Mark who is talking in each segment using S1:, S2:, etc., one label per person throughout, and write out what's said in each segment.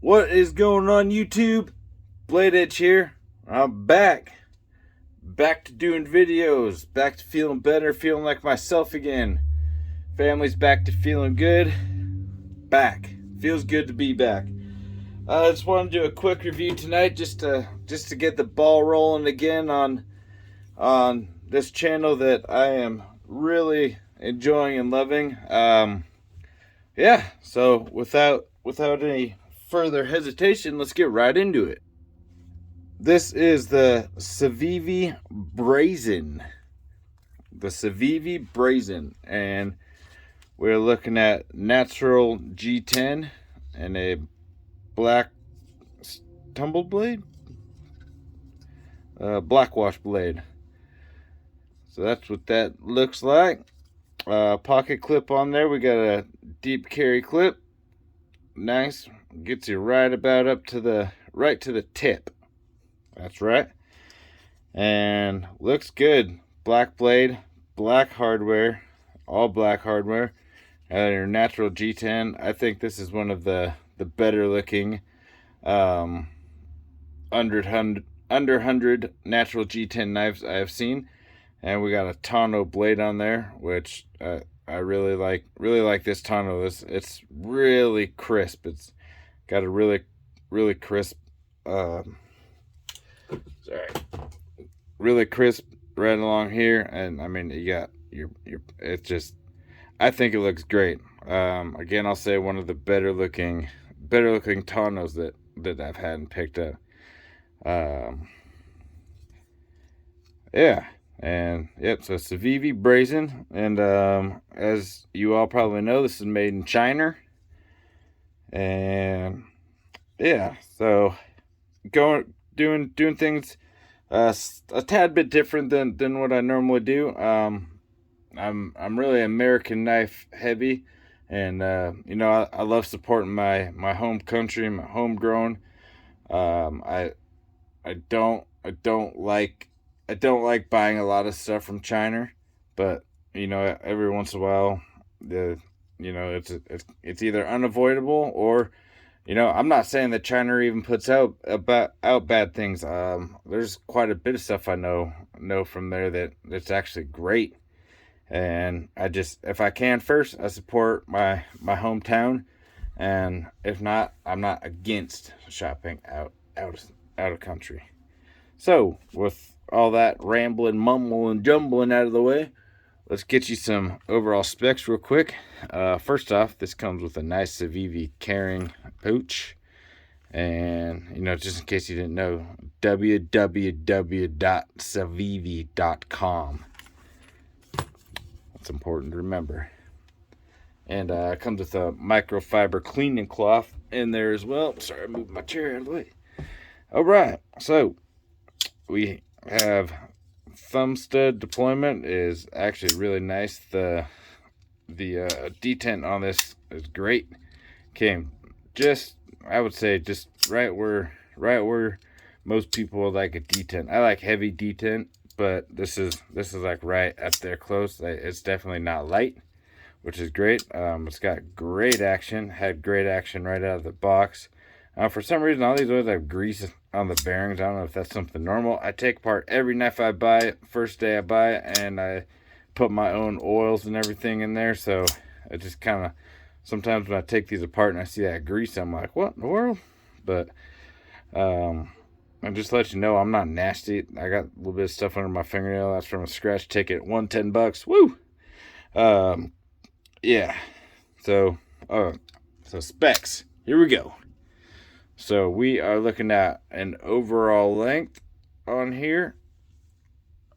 S1: What is going on, YouTube? Blade Edge here. I'm back. Back to doing videos. Back to feeling better, feeling like myself again. Family's back to feeling good. Back. Feels good to be back. I just want to do a quick review tonight just to get the ball rolling again on this channel that I am really enjoying and loving. Yeah, so without any further hesitation, let's get right into it. This is the Civivi Brazen. The Civivi Brazen. And we're looking at natural G10 and a black tumbled blade? Black wash blade. So that's what that looks like. Pocket clip on there. We got a deep carry clip. Nice. Gets you right about up to the tip. That's right. And looks good. Black blade, black hardware, all black hardware. Your natural G10. I think this is one of the better looking under 100 natural G10 knives I have seen. And we got a tonneau blade on there, which I really like this tonneau. It's really crisp. It's got a really crisp really crisp right along here, and I mean, you got your it's just, I think it looks great. Again, I'll say one of the better looking tonneaus that I've had and picked up. Yeah. And yep, so Civivi Brazen, and as you all probably know, this is made in China. And yeah, so doing things a tad bit different than what I normally do. I'm really American knife heavy, and I love supporting my home country, my homegrown. I don't like buying a lot of stuff from China, but every once in a while, it's either unavoidable or, I'm not saying that China even puts out bad things. There's quite a bit of stuff I know from there that's actually great, and if I can first, I support my hometown, and if not, I'm not against shopping out of country. So with all that rambling, mumbling, jumbling out of the way, let's get you some overall specs real quick. First off, this comes with a nice Civivi carrying pouch. And, just in case you didn't know, www.civivi.com. That's important to remember. And it comes with a microfiber cleaning cloth in there as well. Sorry, I moved my chair out of the way. All right, so we have thumb stud deployment is actually really nice. The detent on this is great. Came I would say just right where most people would like a detent. I like heavy detent, but this is like right up there close. It's definitely not light, which is great. It's got great action. Had great action right out of the box. For some reason, all these ones have grease on the bearings. I don't know if that's something normal. I take apart every knife I buy, first day I buy it, and I put my own oils and everything in there. So it just kind of, sometimes when I take these apart and I see that grease, I'm like, what in the world? But and just to let you know, I'm not nasty. I got a little bit of stuff under my fingernail. That's from a scratch ticket. $110. Woo! Yeah. So specs. Here we go. So we are looking at an overall length on here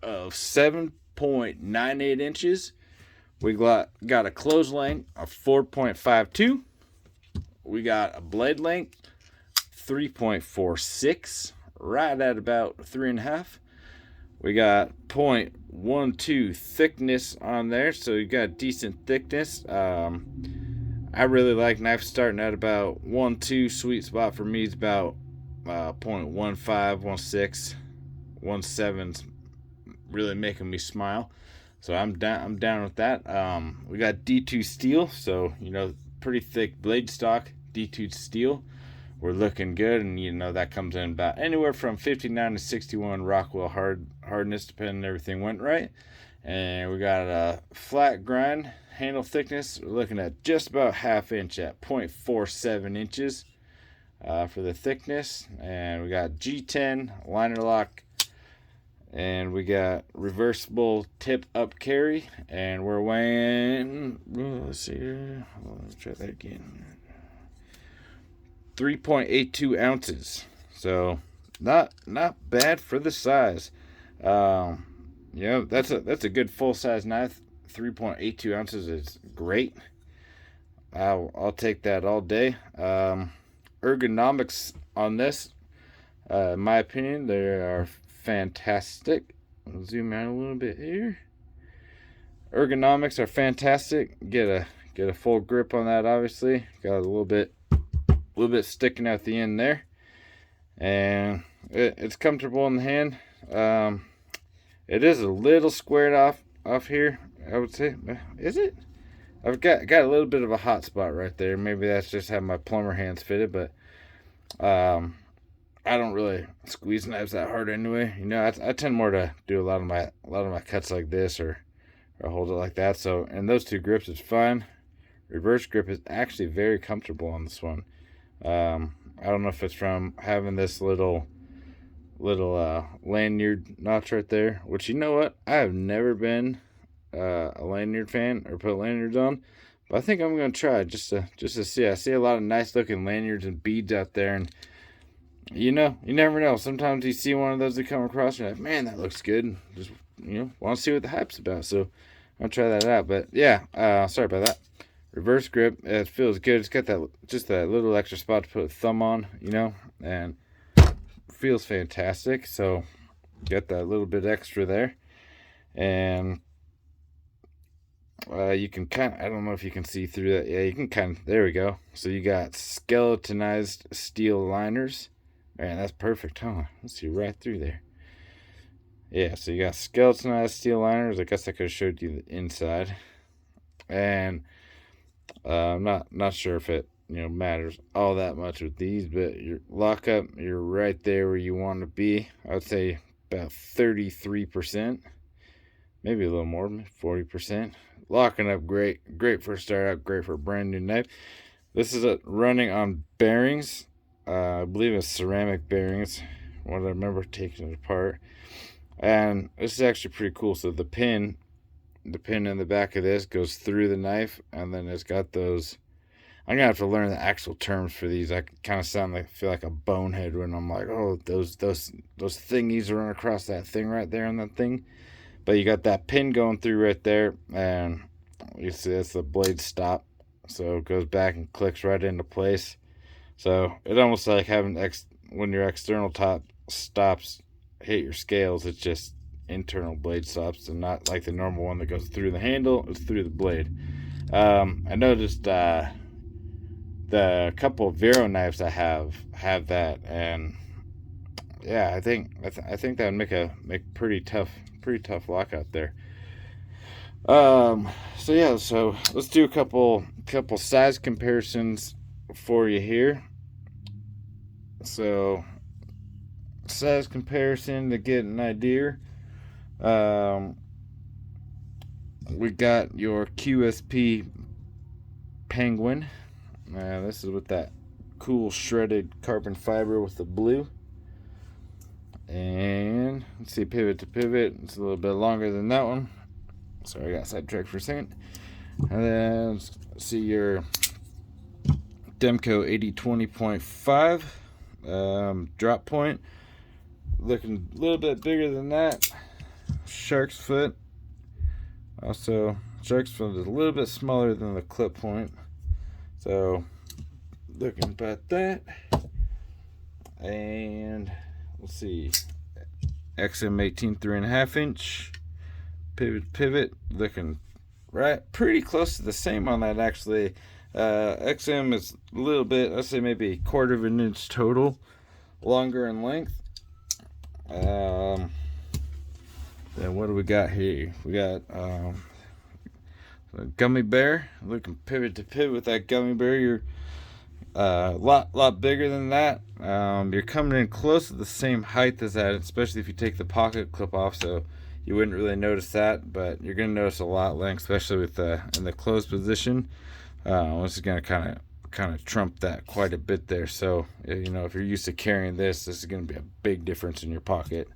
S1: of 7.98 inches. We got a close length of 4.52. We got a blade length 3.46, right at about 3.5. We got 0.12 thickness on there, so you got decent thickness. I really like knives starting at about 1.2. Sweet spot for me is about 0.15, 16, 17's really making me smile. So I'm down with that. We got D2 steel, so pretty thick blade stock D2 steel. we're looking good. And you know, that comes in about anywhere from 59 to 61 Rockwell hardness, depending on everything went right. And we got a flat grind handle thickness. We're looking at just about 1/2 inch at 0.47 inches for the thickness. And we got G10 liner lock. And we got reversible tip up carry. And we're weighing, let's see here. Let's try that again. 3.82 ounces. So not bad for the size. Yeah, that's a good full size knife. 3.82 ounces is great. I'll take that all day. Ergonomics on this, in my opinion, they are fantastic. I'll zoom out a little bit here. Ergonomics are fantastic. Get a full grip on that. Obviously, got a little bit sticking out the end there, and it's comfortable in the hand. It is a little squared off here, I would say. Is it? I've got a little bit of a hot spot right there. Maybe that's just how my plumber hands fitted, but I don't really squeeze knives that hard anyway. You know, I tend more to do a lot of my cuts like this or hold it like that. So, and those two grips is fine. Reverse grip is actually very comfortable on this one. I don't know if it's from having this little lanyard notch right there, which, you know what, I have never been a lanyard fan or put lanyards on, but I think I'm gonna try just to see. I see a lot of nice looking lanyards and beads out there, and you know, you never know. Sometimes you see one of those that come across and you're like, man, that looks good. Just, you know, want to see what the hype's about. So I'll try that out. But yeah, sorry about that. Reverse grip, it feels good. It's got that little extra spot to put a thumb on, you know, and feels fantastic. So get that little bit extra there. And you can I don't know if you can see through that. Yeah, you can there we go. So you got skeletonized steel liners. Man, that's perfect, huh? Let's see right through there. Yeah, so you got skeletonized steel liners. I guess I could have showed you the inside. And I'm not sure if it, you know, matters all that much with these, but your lockup, you're right there where you want to be. I would say about 33%, maybe a little more, 40%. Locking up great for a start out, great for a brand new knife. This is running on bearings. I believe it's ceramic bearings, what I remember taking it apart. And this is actually pretty cool. So the pin in the back of this goes through the knife, and then it's got those. I'm gonna have to learn the actual terms for these. I kind of feel like a bonehead when I'm like, oh, those thingies run across that thing right there on that thing. But you got that pin going through right there, and you see that's the blade stop. So it goes back and clicks right into place. So it almost like having when your external top stops hit your scales, it's just internal blade stops and not like the normal one that goes through the handle. It's through the blade. I noticed the couple of Vero knives I have that, and yeah, I think that would make pretty tough lockout there. So yeah, so let's do a couple size comparisons for you here. So size comparison to get an idea. We got your QSP Penguin. This is with that cool shredded carbon fiber with the blue. And let's see, pivot to pivot. It's a little bit longer than that one. Sorry, I got sidetracked for a second. And then let's see your Demco 8020.5 drop point. Looking a little bit bigger than that. Shark's foot. Also, Shark's foot is a little bit smaller than the clip point. So, looking about that. And let's see. XM18 3.5 inch. Pivot. Looking pretty close to the same on that actually. XM is a little bit, let's say maybe 1/4 of an inch total longer in length. Then what do we got here? We got a gummy bear. Looking pivot to pivot with that gummy bear. Lot bigger than that. You're coming in close to the same height as that, especially if you take the pocket clip off, so you wouldn't really notice that, but you're gonna notice a lot length, especially with in the closed position. This is gonna kind of trump that quite a bit there. So you know, if you're used to carrying this is gonna be a big difference in your pocket.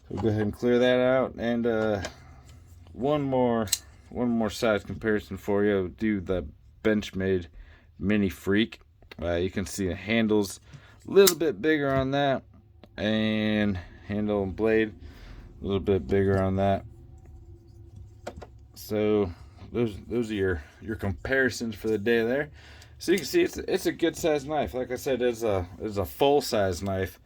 S1: So go ahead and clear that out, and one more size comparison for you. I'll do the Benchmade Mini Freak. You can see the handles a little bit bigger on that, and handle and blade a little bit bigger on that. So those are your comparisons for the day there. So you can see it's a good size knife. Like I said, it's a full size knife.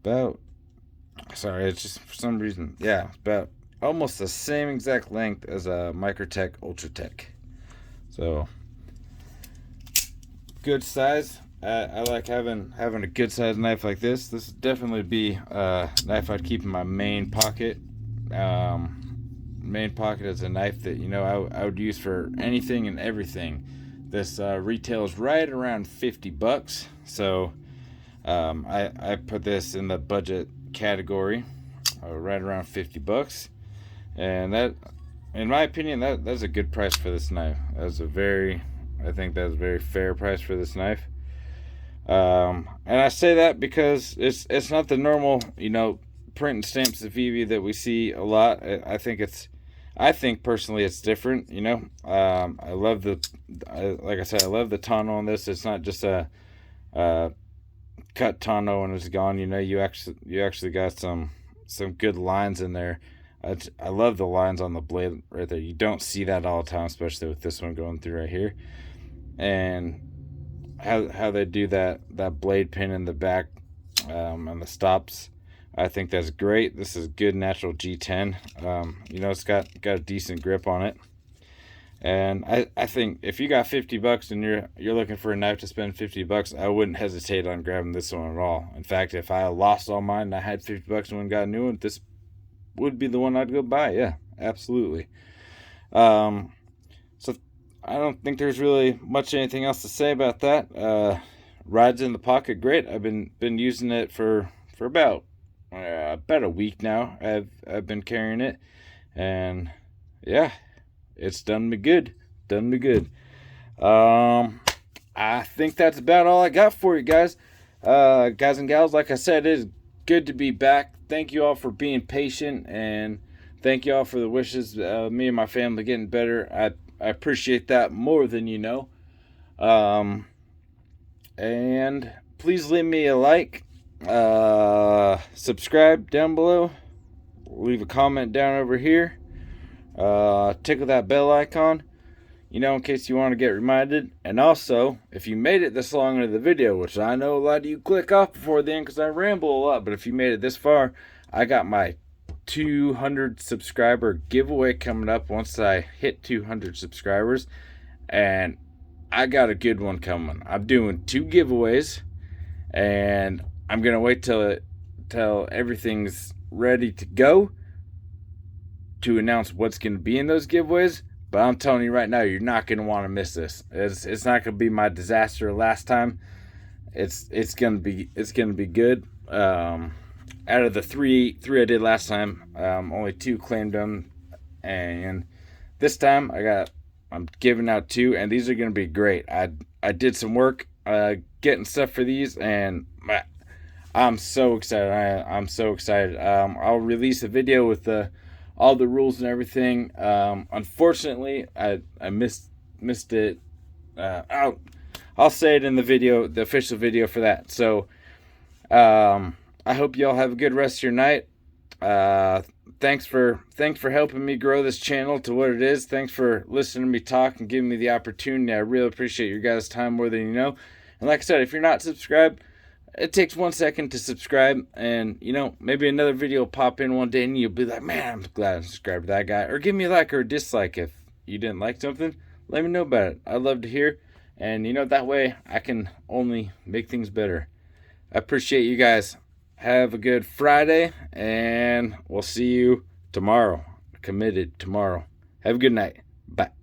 S1: About, sorry, it's just for some reason, yeah, about almost the same exact length as a Microtech Ultratech. So good size. I like having a good size knife like this. This would definitely be a knife I'd keep in my main pocket. Main pocket is a knife that, you know, I would use for anything and everything. This retails right around $50, so I put this in the budget category, right around $50, and that, in my opinion, that's a good price for this knife. I think that's a very fair price for this knife. And I say that because it's not the normal, you know, print and stamp Civivi that we see a lot. I think personally it's different. You know, I love like I said, I love the tonneau on this. It's not just a cut tonneau and it's gone. You know, you actually got some good lines in there. I love the lines on the blade right there. You don't see that all the time, especially with this one going through right here. And how they do that blade pin in the back, and the stops, I think that's great. This is good natural G10. You know, it's got a decent grip on it. And I think if you got $50 and you're looking for a knife to spend $50, I wouldn't hesitate on grabbing this one at all. In fact, if I lost all mine and I had $50 and went and got a new one, this would be the one I'd go buy. Yeah, absolutely. So I don't think there's really much anything else to say about that. Rides in the pocket, great. I've been using it for about a week now. I've been carrying it, and yeah, it's done me good. I think that's about all I got for you guys. Guys and gals, like I said, it is good to be back. Thank you all for being patient, and thank you all for the wishes. Me and my family getting better. I appreciate that more than you know. And please leave me a like, subscribe down below, leave a comment down over here, tickle that bell icon, you know, in case you want to get reminded. And also, if you made it this long into the video, which I know a lot of you click off before then because I ramble a lot, but if you made it this far, I got my 200 subscriber giveaway coming up once I hit 200 subscribers, and I got a good one coming. I'm doing 2 giveaways, and I'm gonna wait till everything's ready to go to announce what's gonna be in those giveaways. But I'm telling you right now, you're not gonna want to miss this. It's not gonna be my disaster last time. It's gonna be good. Out of the three I did last time, only 2 claimed them, and this time I'm giving out 2, and these are gonna be great. I did some work getting stuff for these, and I'm so excited. I'm so excited. I'll release a video with all the rules and everything. Unfortunately, I missed it. I'll say it in the video, the official video for that. So I hope y'all have a good rest of your night. Thanks for helping me grow this channel to what it is. Thanks for listening to me talk and giving me the opportunity. I really appreciate your guys' time more than you know. And like I said, if you're not subscribed, it takes 1 second to subscribe, and you know, maybe another video will pop in one day and you'll be like, man, I'm glad I subscribed to that guy. Or give me a like or a dislike if you didn't like something. Let me know about it. I'd love to hear, and you know, that way I can only make things better. I appreciate you guys. Have a good Friday, and we'll see you tomorrow. Committed tomorrow. Have a good night. Bye.